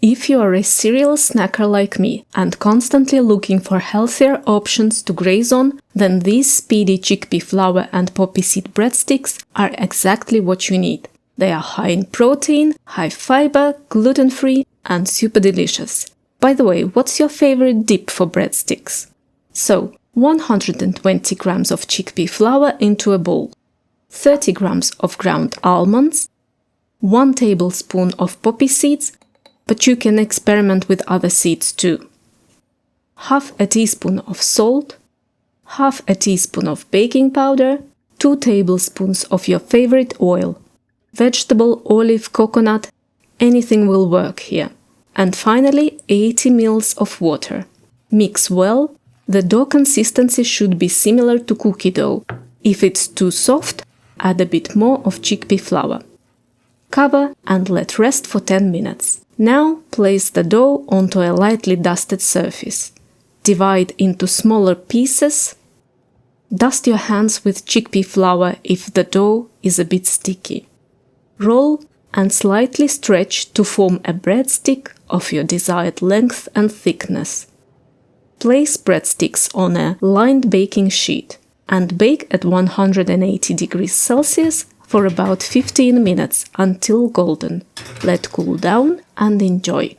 If you are a cereal snacker like me and constantly looking for healthier options to graze on, then these speedy chickpea flour and poppy seed breadsticks are exactly what you need. They are high in protein, high fiber, gluten-free, and super delicious. By the way, what's your favorite dip for breadsticks? So, 120 grams of chickpea flour into a bowl, 30 grams of ground almonds, 1 tablespoon of poppy seeds, but you can experiment with other seeds too, half a teaspoon of salt, half a teaspoon of baking powder, 2 tablespoons of your favorite oil, vegetable, olive, coconut, anything will work here. And finally, 80 ml of water. Mix well. The dough consistency should be similar to cookie dough. If it's too soft, add a bit more of chickpea flour. Cover and let rest for 10 minutes. Now place the dough onto a lightly dusted surface. Divide into smaller pieces. Dust your hands with chickpea flour if the dough is a bit sticky. Roll and slightly stretch to form a breadstick of your desired length and thickness. Place breadsticks on a lined baking sheet and bake at 180 degrees Celsius for about 15 minutes until golden. Let cool down and enjoy.